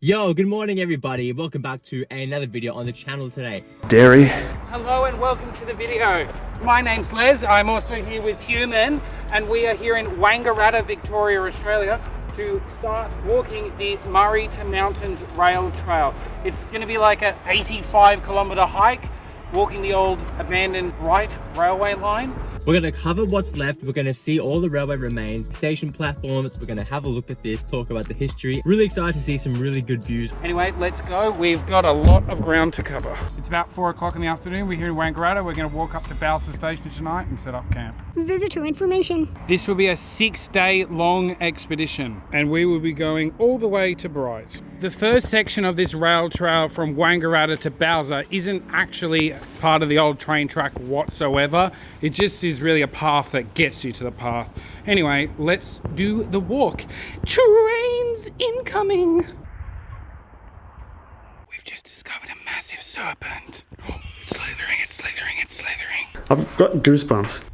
Yo, good morning everybody. Welcome back to another video on the channel today. Dairy. Hello and welcome to the video. My name's Les. I'm also here with Human and we are here in Wangaratta, Victoria, Australia to start walking the Murray to Mountains Rail Trail. It's going to be like an 85-kilometre hike, walking the old abandoned Bright railway line. We're going to cover what's left. We're going to see all the railway remains, station platforms. We're going to have a look at this, talk about the history. Really excited to see some really good views. Anyway, let's go. We've got a lot of ground to cover. It's about 4 o'clock in the afternoon. We're here in Wangaratta. We're going to walk up to Balsa Station tonight and set up camp. Visitor information. This will be a 6-day long expedition and we will be going all the way to Bright. The first section of this rail trail from Wangaratta to Balsa isn't actually part of the old train track whatsoever. It just is really a path that gets you to the path. Anyway, let's do the walk. Trains incoming! We've just discovered a massive serpent. Oh, it's slithering, it's slithering, it's slithering. I've got goosebumps.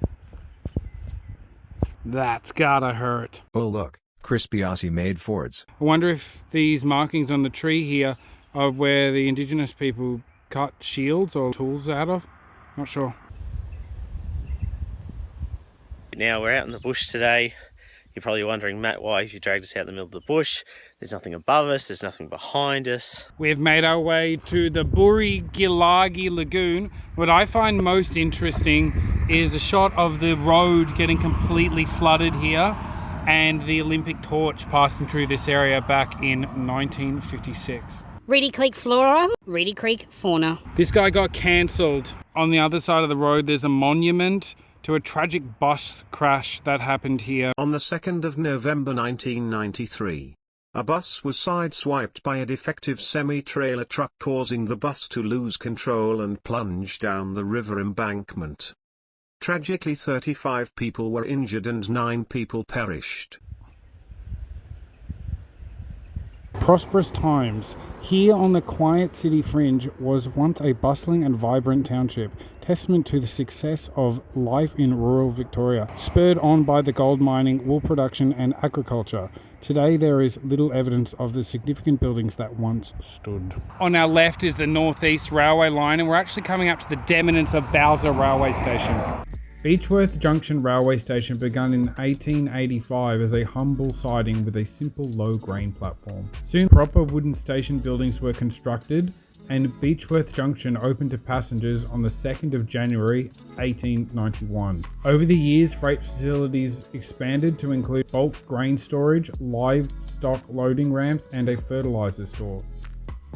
That's gotta hurt. Oh look, crispy Aussie made Fords. I wonder if these markings on the tree here are where the indigenous people cut shields or tools out of. Not sure. Now we're out in the bush today. You're probably wondering, Matt, why you dragged us out in the middle of the bush? There's nothing above us, there's nothing behind us. We've made our way to the Burri-Gilagi Lagoon. What I find most interesting is a shot of the road getting completely flooded here and the Olympic torch passing through this area back in 1956. Reedy Creek flora, Reedy Creek fauna. This guy got cancelled. On the other side of the road there's a monument to a tragic bus crash that happened here. On the 2nd of November 1993, a bus was sideswiped by a defective semi-trailer truck, causing the bus to lose control and plunge down the river embankment. Tragically, 35 people were injured and 9 people perished. Prosperous times. Here on the quiet city fringe was once a bustling and vibrant township, testament to the success of life in rural Victoria, spurred on by the gold mining, wool production and agriculture. Today there is little evidence of the significant buildings that once stood. On our left is the Northeast Railway line and we're actually coming up to the deminence of Balsa Railway Station. Beechworth Junction Railway Station began in 1885 as a humble siding with a simple low grain platform. Soon proper wooden station buildings were constructed and Beechworth Junction opened to passengers on the 2nd of January 1891. Over the years, freight facilities expanded to include bulk grain storage, livestock loading ramps and a fertilizer store.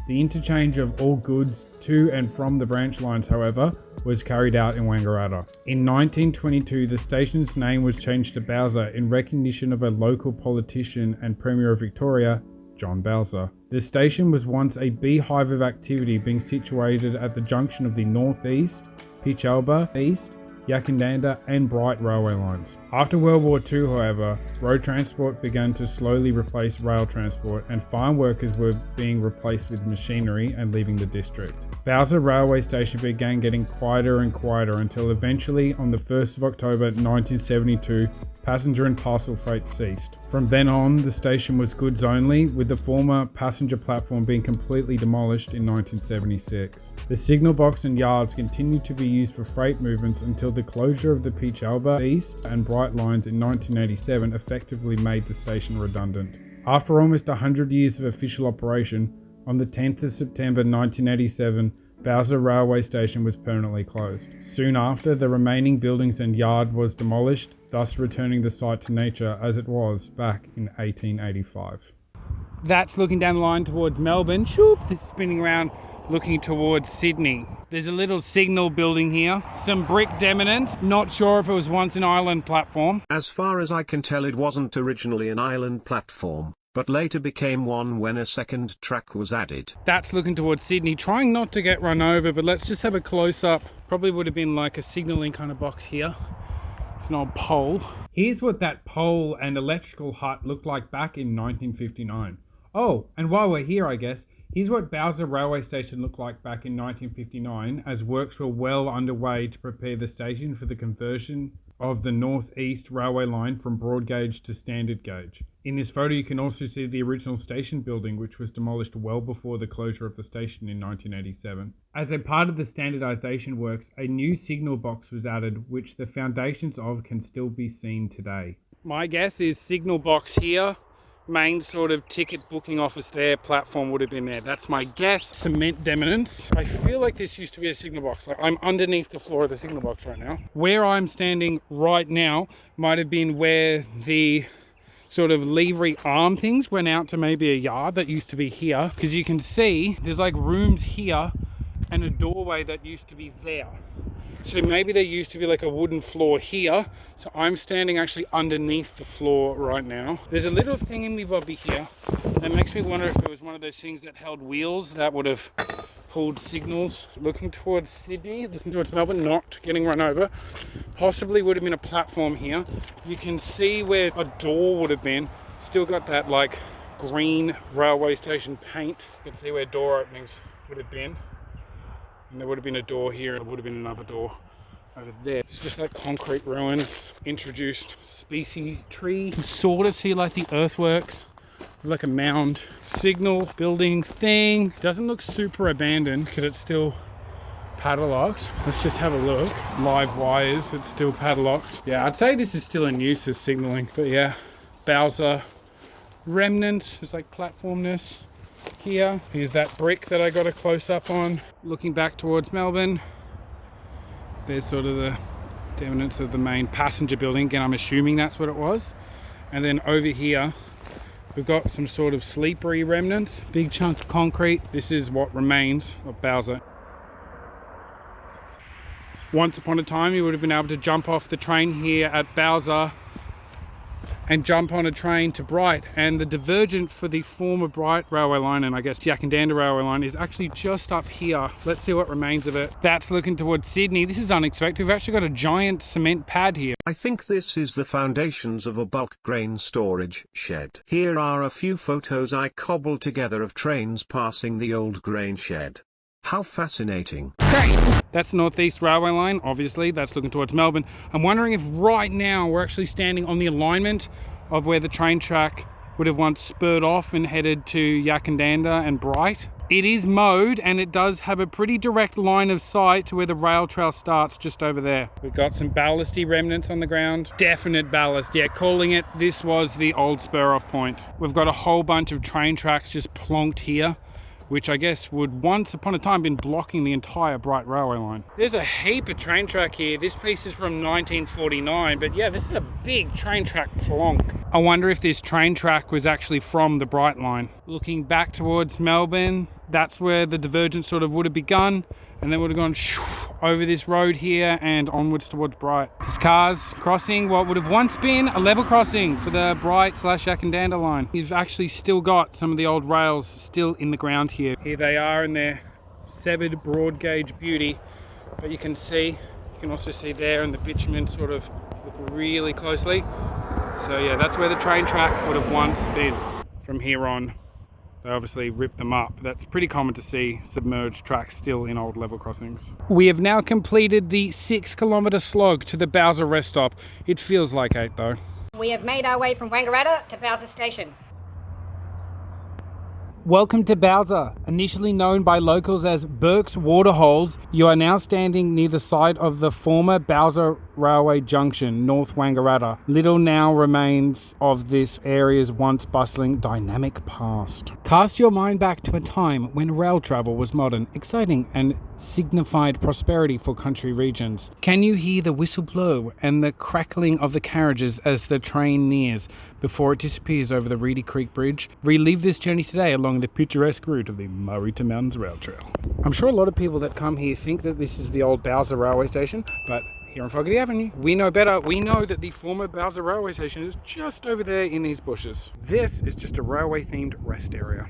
The interchange of all goods to and from the branch lines, however, was carried out in Wangaratta. In 1922, the station's name was changed to Balsa in recognition of a local politician and Premier of Victoria, John Balsa. The station was once a beehive of activity, being situated at the junction of the Northeast, Pichalba East, Yakandanda and Bright railway lines. After World War II, however, road transport began to slowly replace rail transport and farm workers were being replaced with machinery and leaving the district. Balsa railway station began getting quieter and quieter until eventually on the 1st of October 1972, passenger and parcel freight ceased. From then on, the station was goods only, with the former passenger platform being completely demolished in 1976. The signal box and yards continued to be used for freight movements until the closure of the Pichalba East and Bright lines in 1987 effectively made the station redundant. After almost 100 years of official operation, on the 10th of September 1987, Balsa Railway Station was permanently closed. Soon after, the remaining buildings and yard was demolished, thus returning the site to nature as it was back in 1885. That's looking down the line towards Melbourne. Shoop, this is spinning around looking towards Sydney. There's a little signal building here, some brick deminence. Not sure if it was once an island platform. As far as I can tell, it wasn't originally an island platform, but later became one when a second track was added. That's looking towards Sydney, trying not to get run over, but let's just have a close-up. Probably would have been like a signalling kind of box here. It's an old pole. Here's what that pole and electrical hut looked like back in 1959. Oh, and while we're here, I guess, here's what Balsa Railway Station looked like back in 1959 as works were well underway to prepare the station for the conversion of the northeast railway line from broad gauge to standard gauge. In this photo you can also see the original station building, which was demolished well before the closure of the station in 1987. As a part of the standardization works, a new signal box was added, which the foundations of can still be seen today. My guess is signal box here, main sort of ticket booking office there, platform would have been there. That's my guess. Cement dominance. I feel like this used to be a signal box. Like I'm underneath the floor of the signal box right now. Where I'm standing right now might have been where the sort of levery arm things went out to maybe a yard that used to be here. Because you can see there's like rooms here and a doorway that used to be there. So maybe there used to be like a wooden floor here. So I'm standing actually underneath the floor right now. There's a little thingy-bobby here that makes me wonder if it was one of those things that held wheels that would have pulled signals. Looking towards Sydney, looking towards Melbourne, not getting run over. Possibly would have been a platform here. You can see where a door would have been. Still got that like green railway station paint. You can see where door openings would have been. And there would have been a door here, and there would have been another door over there. It's just like concrete ruins, introduced species tree. You can sort of see like the earthworks, like a mound. Signal building thing. Doesn't look super abandoned because it's still padlocked. Let's just have a look. Live wires, it's still padlocked. Yeah, I'd say this is still in use as signaling. But yeah, Bowser remnants, just like platformness. Here, here's that brick that I got a close-up on. Looking back towards Melbourne, there's sort of the dominance of the main passenger building. Again, I'm assuming that's what it was. And then over here, we've got some sort of sleepery remnants. Big chunk of concrete. This is what remains of Bowser. Once upon a time, you would have been able to jump off the train here at Bowser and jump on a train to Bright, and the divergent for the former Bright railway line and I guess Yackandandah railway line is actually just up here. Let's see what remains of it. That's looking towards Sydney. This is unexpected. We've actually got a giant cement pad here. I think this is the foundations of a bulk grain storage shed. Here are a few photos I cobbled together of trains passing the old grain shed. How fascinating. That's the Northeast Railway line, obviously. That's looking towards Melbourne. I'm wondering if right now we're actually standing on the alignment of where the train track would have once spurred off and headed to Yackandandah and Bright. It is mowed and it does have a pretty direct line of sight to where the rail trail starts just over there. We've got some ballasty remnants on the ground. Definite ballast, yeah, calling it, this was the old spur off point. We've got a whole bunch of train tracks just plonked here, which I guess would once upon a time been blocking the entire Bright railway line. There's a heap of train track here. This piece is from 1949, but yeah, this is a big train track plonk. I wonder if this train track was actually from the Bright line. Looking back towards Melbourne, that's where the divergence sort of would have begun, and then would have gone over this road here and onwards towards Bright. This car's crossing what would have once been a level crossing for the Bright / Yackandandah line. You've actually still got some of the old rails still in the ground here. Here they are in their severed broad gauge beauty, but you can also see there in the bitumen sort of look really closely. So yeah, that's where the train track would have once been. From here on, they obviously ripped them up. That's pretty common to see submerged tracks still in old level crossings. We have now completed the 6-kilometre slog to the Bowser rest stop. It feels like 8 though. We have made our way from Wangaratta to Bowser Station. Welcome to Bowser, initially known by locals as Burke's Waterholes. You are now standing near the site of the former Bowser Railway Junction, North Wangaratta. Little now remains of this area's once bustling, dynamic past. Cast your mind back to a time when rail travel was modern, exciting, and signified prosperity for country regions. Can you hear the whistle blow and the crackling of the carriages as the train nears before it disappears over the Reedy Creek Bridge? Relive this journey today along the picturesque route of the Murray to Mountains Rail Trail. I'm sure a lot of people that come here think that this is the old Bowser Railway Station, but here on Fogarty Avenue, we know better. We know that the former Bowser Railway Station is just over there in these bushes. This is just a railway themed rest area.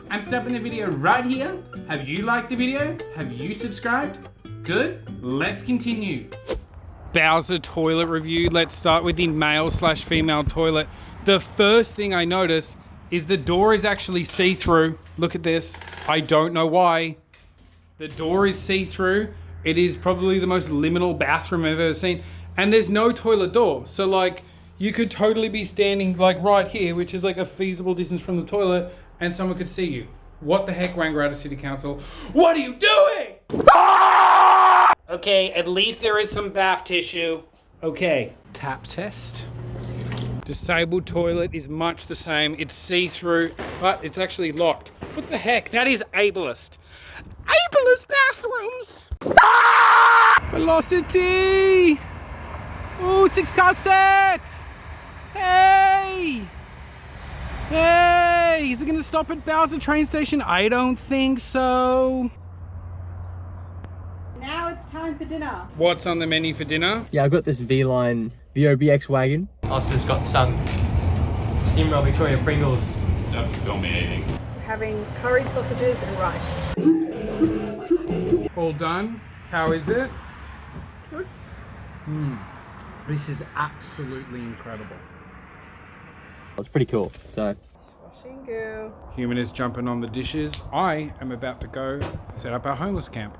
I'm stopping the video right here. Have you liked the video? Have you subscribed? Good, let's continue. Bowser toilet review. Let's start with the male / female toilet. The first thing I notice is the door is actually see-through. Look at this. I don't know why. The door is see-through. It is probably the most liminal bathroom I've ever seen. And there's no toilet door. So like, you could totally be standing like right here, which is like a feasible distance from the toilet, and someone could see you. What the heck, Wangaratta City Council? What are you doing? Ah! Okay, at least there is some bath tissue. Okay, tap test. Disabled toilet is much the same. It's see-through, but it's actually locked. What the heck? That is ableist. Ableist bathrooms! Ah! Velocity! Ooh, 6-car set! Hey! Hey! Is it gonna stop at Bowser train station? I don't think so. Now it's time for dinner. What's on the menu for dinner? Yeah, I've got this V-Line VOBX wagon. Austin's got some Steam Royal Victoria Pringles. Don't film me eating. We're having curried sausages and rice. All done. How is it? Good. This is absolutely incredible. It's pretty cool. So Washing go. Human is jumping on the dishes. I am about to go set up our homeless camp.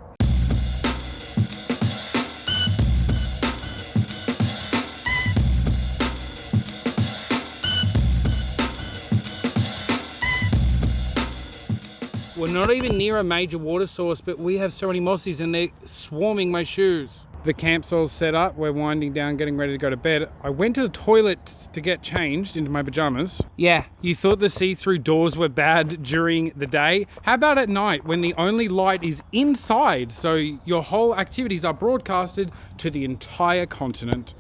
We're not even near a major water source, but we have so many mossies and they're swarming my shoes. The camp's all set up. We're winding down, getting ready to go to bed. I went to the toilet to get changed into my pajamas. Yeah, you thought the see-through doors were bad during the day? How about at night when the only light is inside, so your whole activities are broadcasted to the entire continent?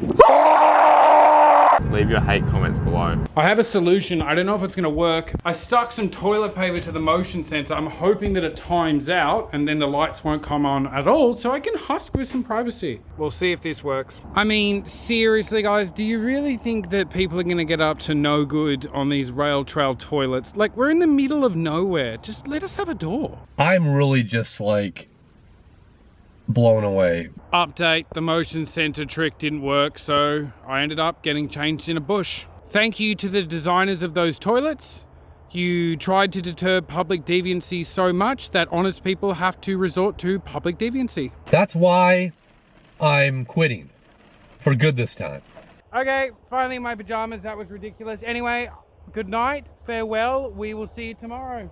Leave your hate comments below. I have a solution. I don't know if it's gonna work. I stuck some toilet paper to the motion sensor. I'm hoping that it times out and then the lights won't come on at all so I can husk with some privacy. We'll see if this works. I mean, seriously guys, do you really think that people are gonna get up to no good on these rail trail toilets? Like, we're in the middle of nowhere. Just let us have a door. I'm really just like blown away. Update, the motion sensor trick didn't work, so I ended up getting changed in a bush. Thank you to the designers of those toilets. You tried to deter public deviancy so much that honest people have to resort to public deviancy. That's why I'm quitting. For good this time. Okay, finally in my pajamas. That was ridiculous. Anyway, good night, farewell. We will see you tomorrow.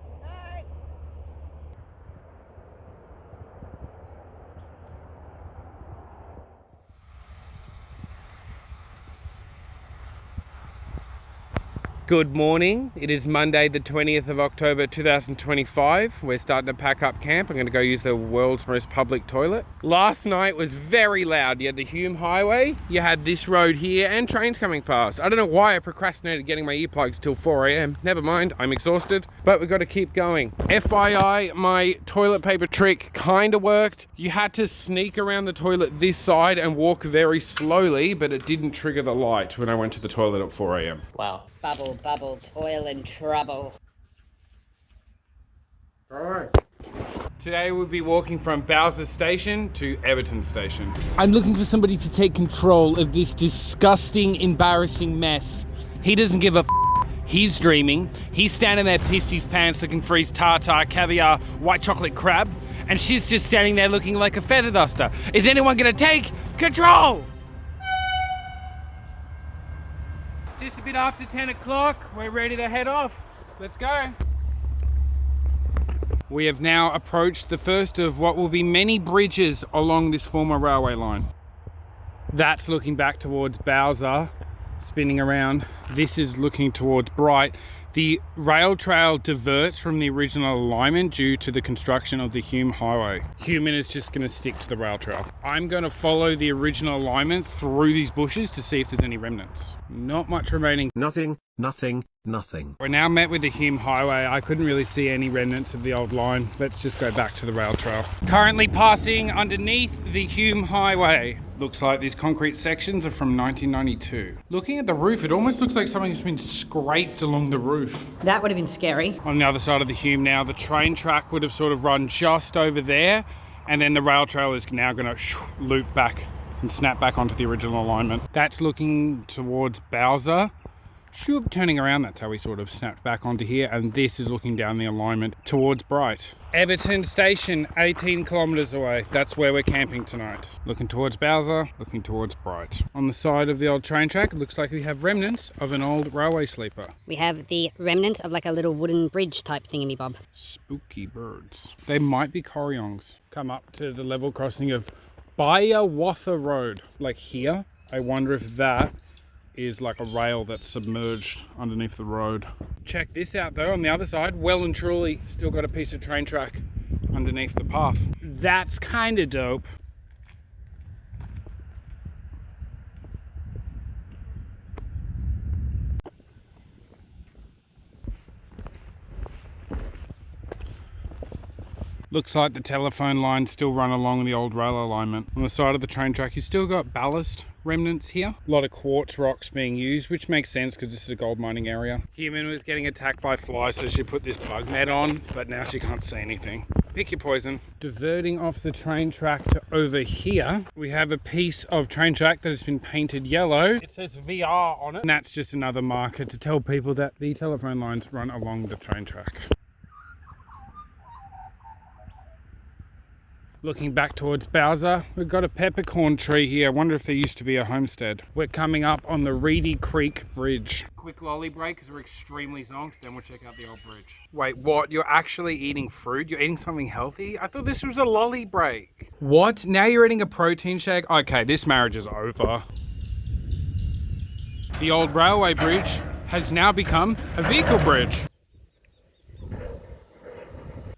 Good morning. It is Monday the 20th of October 2025. We're starting to pack up camp. I'm going to go use the world's most public toilet. Last night was very loud. You had the Hume Highway, you had this road here, and trains coming past. I don't know why I procrastinated getting my earplugs till 4 AM. Never mind, I'm exhausted, but we've got to keep going. FYI, my toilet paper trick kind of worked. You had to sneak around the toilet this side and walk very slowly, but it didn't trigger the light when I went to the toilet at 4 AM. wow. Bubble, bubble, toil and trouble. Alright. Today we'll be walking from Bowser Station to Everton Station. I'm looking for somebody to take control of this disgusting, embarrassing mess. He doesn't give a f. He's dreaming. He's standing there pissed his pants looking for his tartar, caviar, white chocolate crab. And she's just standing there looking like a feather duster. Is anyone gonna take control? It's just a bit after 10 o'clock. We're ready to head off. Let's go. We have now approached the first of what will be many bridges along this former railway line. That's looking back towards Bowser, spinning around. This is looking towards Bright. The rail trail diverts from the original alignment due to the construction of the Hume Highway. Human is just going to stick to the rail trail. I'm going to follow the original alignment through these bushes to see if there's any remnants. Not much remaining. Nothing, nothing, nothing. We're now met with the Hume Highway. I couldn't really see any remnants of the old line. Let's just go back to the rail trail. Currently passing underneath the Hume Highway. Looks like these concrete sections are from 1992. Looking at the roof, it almost looks like something's been scraped along the roof. That would have been scary. On the other side of the Hume now, the train track would have sort of run just over there, and then the rail trail is now going to loop back and snap back onto the original alignment. That's looking towards Bowser. Shoop, turning around, that's how we sort of snapped back onto here, and this is looking down the alignment towards Bright. Everton Station, 18 kilometres away. That's where we're camping tonight. Looking towards Bowser, looking towards Bright. On the side of the old train track, it looks like we have remnants of an old railway sleeper. We have the remnant of like a little wooden bridge type thingamy-bob. Spooky birds. They might be Corryongs. Come up to the level crossing of Byawatha Road. Like here, I wonder if that is like a rail that's submerged underneath the road. Check this out though, on the other side, well and truly still got a piece of train track underneath the path. That's kind of dope. Looks like the telephone lines still run along the old rail alignment. On the side of the train track, you still got ballast remnants here. A lot of quartz rocks being used, which makes sense because this is a gold mining area. Human was getting attacked by flies, so she put this bug net on, but now she can't see anything. Pick your poison. Diverting off the train track to over here, we have a piece of train track that has been painted yellow. It says VR on it, and that's just another marker to tell people that the telephone lines run along the train track. Looking back towards Bowser, we've got a peppercorn tree here. I wonder if there used to be a homestead. We're coming up on the Reedy Creek Bridge. Quick lolly break because we're extremely zonked, then we'll check out the old bridge. Wait, what? You're actually eating fruit? You're eating something healthy? I thought this was a lolly break. What? Now you're eating a protein shake? Okay, this marriage is over. The old railway bridge has now become a vehicle bridge.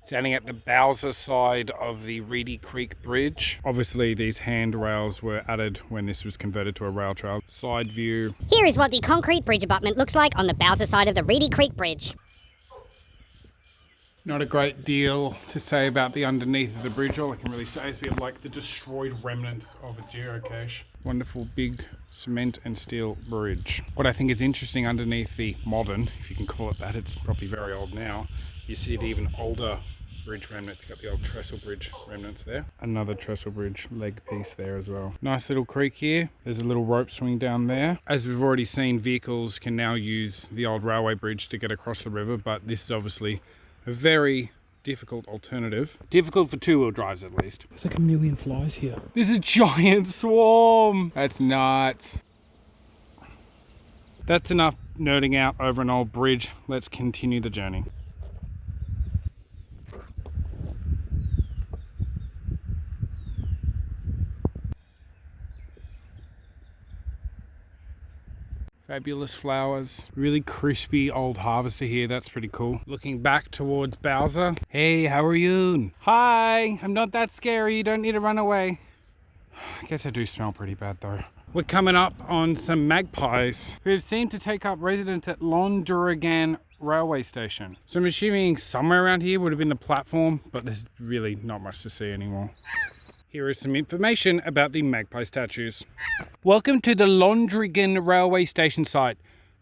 Standing at the Bowser side of the Reedy Creek Bridge. Obviously these handrails were added when this was converted to a rail trail. Side view. Here is what the concrete bridge abutment looks like on the Bowser side of the Reedy Creek Bridge. Not a great deal to say about the underneath of the bridge. All I can really say is we have like the destroyed remnants of a geocache. Wonderful big cement and steel bridge. What I think is interesting underneath the modern, if you can call it that, it's probably very old now, you see the even older bridge remnants. Got the old trestle bridge remnants there. Another trestle bridge leg piece there as well. Nice little creek here. There's a little rope swing down there. As we've already seen, vehicles can now use the old railway bridge to get across the river, but this is obviously a very difficult alternative. Difficult for two-wheel drives at least. There's like a million flies here. There's a giant swarm. That's nuts. That's enough nerding out over an old bridge. Let's continue the journey. Fabulous flowers. Really crispy old harvester here. That's pretty cool. Looking back towards Bowser. Hey, how are you? Hi, I'm not that scary. You don't need to run away. I guess I do smell pretty bad though. We're coming up on some magpies who seem to take up residence at Londrigan railway station. So I'm assuming somewhere around here would have been the platform, but there's really not much to see anymore. Here is some information about the magpie statues. Welcome to the Londrigan railway station site,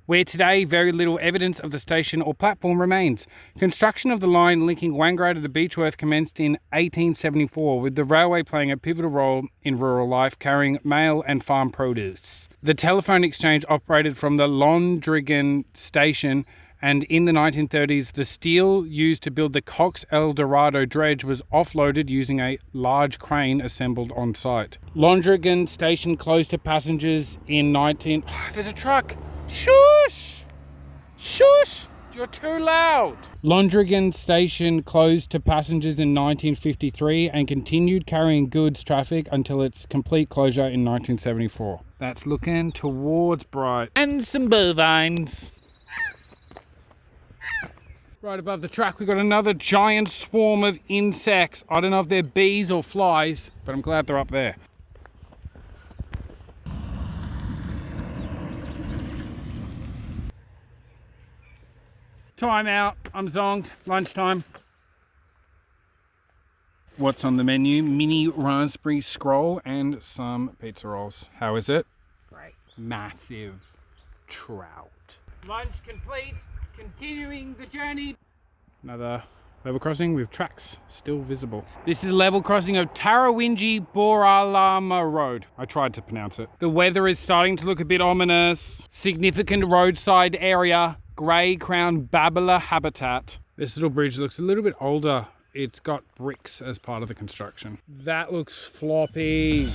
where today very little evidence of the station or platform remains. Construction of the line linking Wangaratta to Beechworth commenced in 1874, with the railway playing a pivotal role in rural life, carrying mail and farm produce. The telephone exchange operated from the Londrigan station, and in the 1930s, the steel used to build the Cox El Dorado dredge was offloaded using a large crane assembled on site. Londrigan station closed to passengers in There's a truck! Shush! Shush! You're too loud! Londrigan station closed to passengers in 1953 and continued carrying goods traffic until its complete closure in 1974. That's looking towards Bright. And some bovines. Right above the track, we've got another giant swarm of insects. I don't know if they're bees or flies, but I'm glad they're up there. Time out. I'm zonked. Lunchtime. What's on the menu? Mini raspberry scroll and some pizza rolls. How is it? Great. Massive trout. Lunch complete. Continuing the journey. Another Level crossing with tracks still visible. This is a level crossing of Tarawinji Boralama Road. I tried to pronounce it. The weather is starting to look a bit ominous. Significant roadside area, grey crown babbler habitat. This little bridge looks a little bit older. It's got bricks as part of the construction. That looks floppy.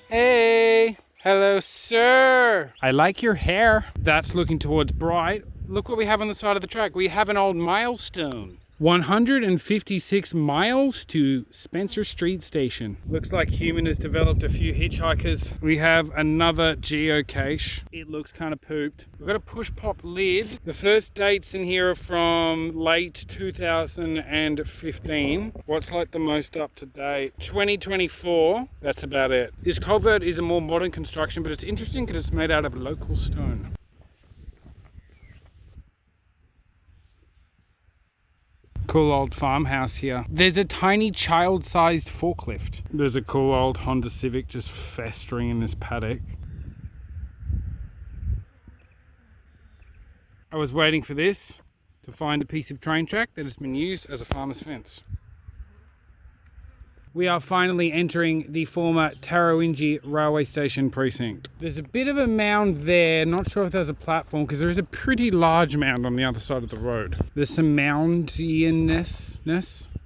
Hey, hello sir. I like your hair. That's looking towards Bright. Look what we have on the side of the track. We have an old milestone. 156 miles to Spencer Street Station. Looks like human has developed a few hitchhikers. We have another geocache. It looks kind of pooped. We've got a push pop lid. The first dates in here are from late 2015. What's like the most up to date? 2024. That's about it. This culvert is a more modern construction, but it's interesting because it's made out of local stone. Cool old farmhouse here. There's a tiny child-sized forklift. There's a cool old Honda Civic just festering in this paddock. I was waiting for this to find a piece of train track that has been used as a farmer's fence. We are finally entering the former Tarawinji railway station precinct. There's a bit of a mound there, not sure if there's a platform because there is a pretty large mound on the other side of the road. There's some moundianness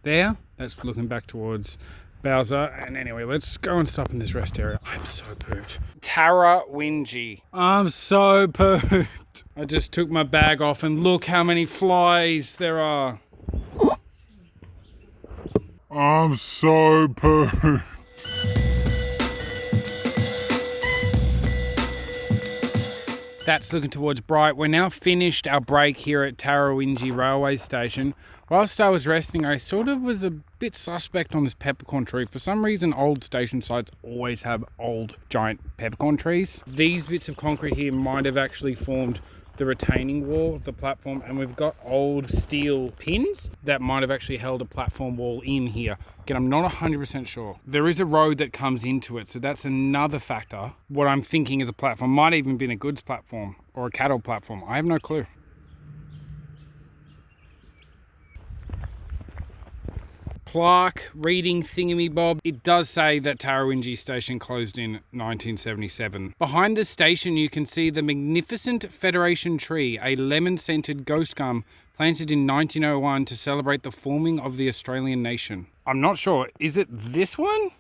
there. That's looking back towards Bowser. And anyway, let's go and stop in this rest area. I'm so pooped. Tarawinji. I'm so pooped. I just took my bag off and look how many flies there are. I'm so pooped. That's looking towards Bright. We're now finished our break here at Tarawinji railway station. Whilst I was resting, I sort of was a bit suspect on this peppercorn tree. For some reason, old station sites always have old giant peppercorn trees. These bits of concrete here might have actually formed the retaining wall of the platform, and we've got old steel pins that might have actually held a platform wall in here. Again, I'm not 100% sure. There is a road that comes into it, so that's another factor. What I'm thinking is a platform might even been a goods platform or a cattle platform. I have no clue. Plaque reading thingamy-bob. It does say that Tarawinji station closed in 1977. Behind the station you can see the magnificent Federation tree, a lemon-scented ghost gum planted in 1901 to celebrate the forming of the Australian nation. I'm not sure, is it this one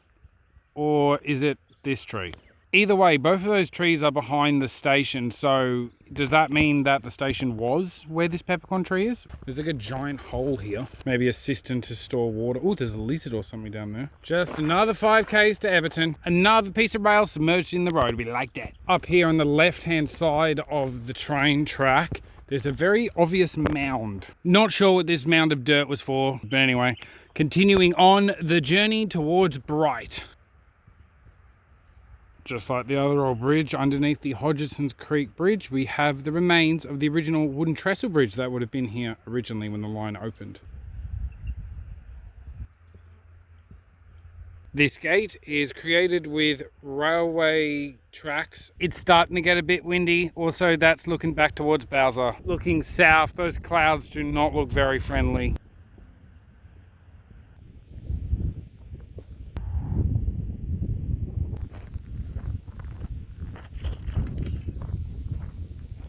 or is it this tree? Either way, both of those trees are behind the station, so does that mean that the station was where this peppercorn tree is? There's like a giant hole here. Maybe a cistern to store water. Oh, there's a lizard or something down there. Just another 5Ks to Everton. Another piece of rail submerged in the road. We like that. Up here on the left-hand side of the train track, there's a very obvious mound. Not sure what this mound of dirt was for, but anyway, continuing on the journey towards Bright. Just like the other old bridge, underneath the Hodgson's Creek Bridge, we have the remains of the original wooden trestle bridge that would have been here originally when the line opened. This gate is created with railway tracks. It's starting to get a bit windy. Also, that's looking back towards Bowser. Looking south, those clouds do not look very friendly.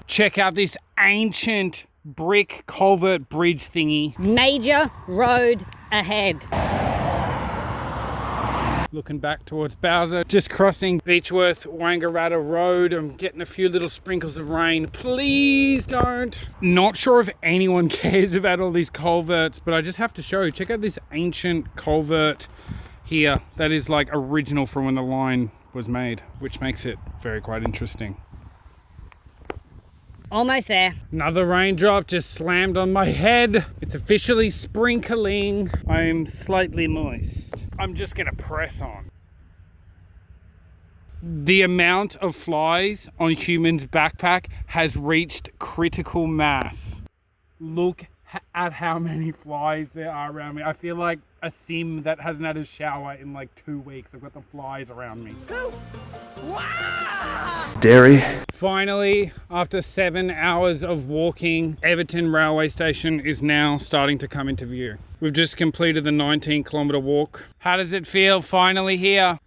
Check out this ancient brick culvert bridge thingy. Major road ahead. Looking back towards Bowser, just crossing Beechworth Wangaratta Road. I'm getting a few little sprinkles of rain. Please don't. Not sure if anyone cares about all these culverts, but I just have to show you. Check out this ancient culvert here that is like original from when the line was made, which makes it very quite interesting. Almost there. Another raindrop just slammed on my head. It's officially sprinkling. I'm slightly moist. I'm just gonna press on. The amount of flies on Human's backpack has reached critical mass. Look at how many flies there are around me. I feel like a sim that hasn't had a shower in like 2 weeks. I've got the flies around me. Dairy. Finally, after 7 hours of walking, Everton railway station is now starting to come into view. We've just completed the 19-kilometer walk. How does it feel finally here?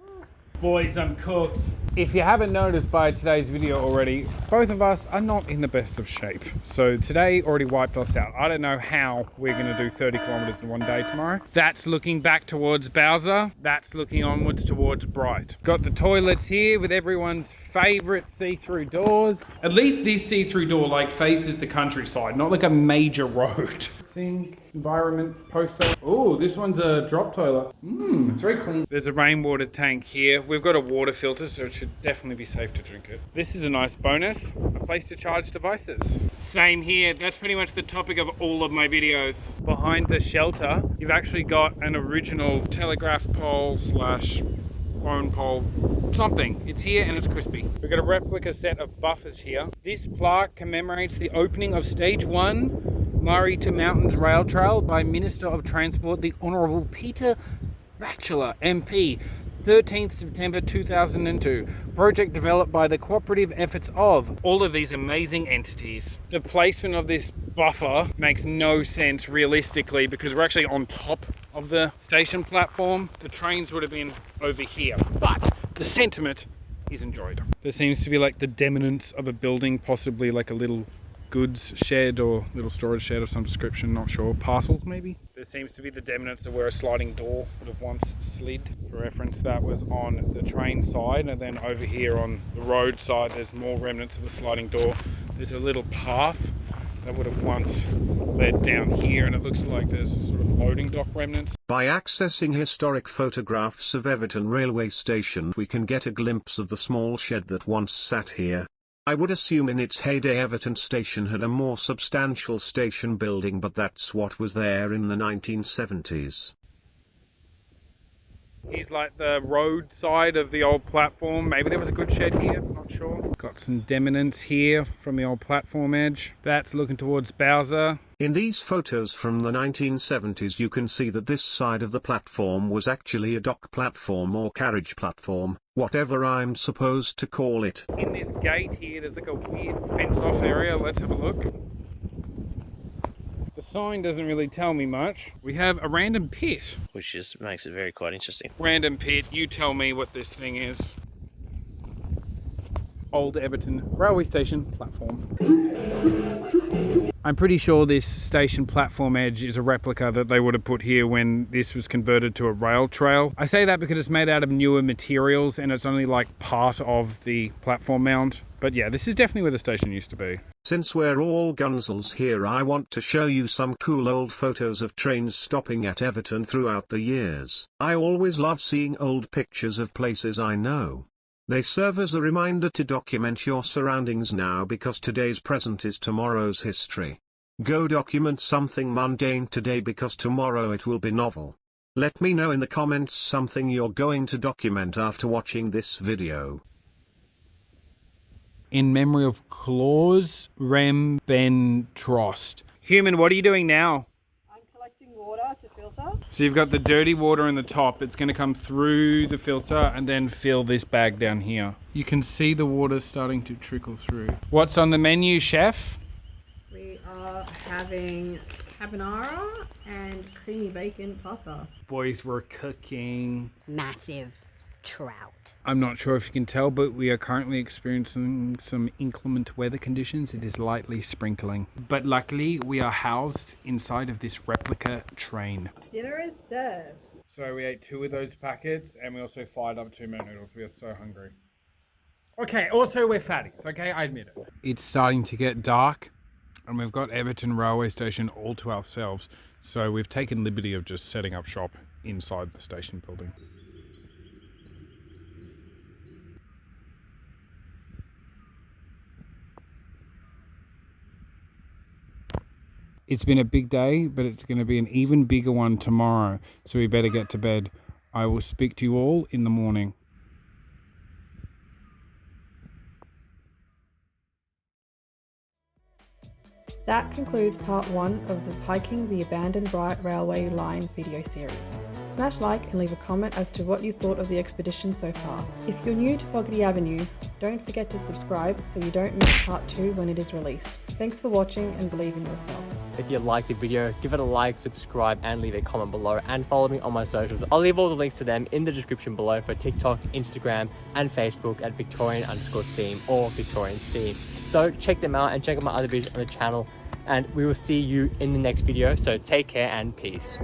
Boys, I'm cooked. If you haven't noticed by today's video already, both of us are not in the best of shape. So today already wiped us out. I don't know how we're gonna do 30 kilometers in one day tomorrow. That's looking back towards Bowser. That's looking onwards towards Bright. Got the toilets here with everyone's favorite see-through doors. At least this see-through door like faces the countryside, not like a major road. Sink, environment poster. Oh, this one's a drop toilet. It's very clean. There's a rainwater tank here. We've got a water filter, so it should definitely be safe to drink it. This is a nice bonus, a place to charge devices. Same here. That's pretty much the topic of all of my videos. Behind the shelter, you've actually got an original telegraph pole slash phone pole, something. It's here and it's crispy. We've got a replica set of buffers here. This plaque commemorates the opening of Stage 1 Murray to Mountains Rail Trail by Minister of Transport, the Honourable Peter Batchelor, MP, 13th September 2002. Project developed by the cooperative efforts of all of these amazing entities. The placement of this buffer makes no sense realistically because we're actually on top of the station platform. The trains would have been over here, but the sentiment is enjoyed. There seems to be like the dominance of a building, possibly like a little goods shed or little storage shed of some description, not sure. Parcels maybe? There seems to be the dominance of where a sliding door would have once slid. For reference, that was on the train side, and then over here on the road side there's more remnants of the sliding door. There's a little path that would have once led down here, and it looks like there's sort of loading dock remnants. By accessing historic photographs of Everton railway station, we can get a glimpse of the small shed that once sat here. I would assume in its heyday Everton station had a more substantial station building, but that's what was there in the 1970s. Here's like the road side of the old platform. Maybe there was a good shed here, not sure. Got some dominance here from the old platform edge. That's looking towards Bowser. In these photos from the 1970s you can see that this side of the platform was actually a dock platform or carriage platform, whatever I'm supposed to call it. In this gate here, there's like a weird fenced off area. Let's have a look. The sign doesn't really tell me much. We have a random pit. Which just makes it very quite interesting. Random pit, you tell me what this thing is. Old Everton railway station platform. I'm pretty sure this station platform edge is a replica that they would have put here when this was converted to a rail trail. I say that because it's made out of newer materials and it's only like part of the platform mount. But yeah, this is definitely where the station used to be. Since we're all gunzels here, I want to show you some cool old photos of trains stopping at Everton throughout the years. I always love seeing old pictures of places I know. They serve as a reminder to document your surroundings now, because today's present is tomorrow's history. Go document something mundane today because tomorrow it will be novel. Let me know in the comments something you're going to document after watching this video. In memory of Claus Rem Ben Trost. Human, what are you doing now? I'm collecting water to filter. So you've got the dirty water in the top. It's going to come through the filter and then fill this bag down here. You can see the water starting to trickle through. What's on the menu, chef? We are having carbonara and creamy bacon pasta. Boys, we're cooking. Massive trout. I'm not sure if you can tell, but we are currently experiencing some inclement weather conditions. It is lightly sprinkling. But luckily, we are housed inside of this replica train. Dinner is served. So we ate 2 of those packets, and we also fired up 2 minute noodles. We are so hungry. Okay, also we're fatties, okay? I admit it. It's starting to get dark, and we've got Everton railway station all to ourselves. So we've taken liberty of just setting up shop inside the station building. It's been a big day, but it's going to be an even bigger one tomorrow, so we better get to bed. I will speak to you all in the morning. That concludes part 1 of the Hiking the Abandoned Bright Railway Line video series. Smash like and leave a comment as to what you thought of the expedition so far. If you're new to Fogarty Avenue, don't forget to subscribe so you don't miss part 2 when it is released. Thanks for watching and believe in yourself. If you liked the video, give it a like, subscribe, and leave a comment below, and follow me on my socials. I'll leave all the links to them in the description below for TikTok, Instagram, and Facebook at Victorian_Steam or Victorian Steam. So check them out and check out my other videos on the channel, and we will see you in the next video. So take care and peace.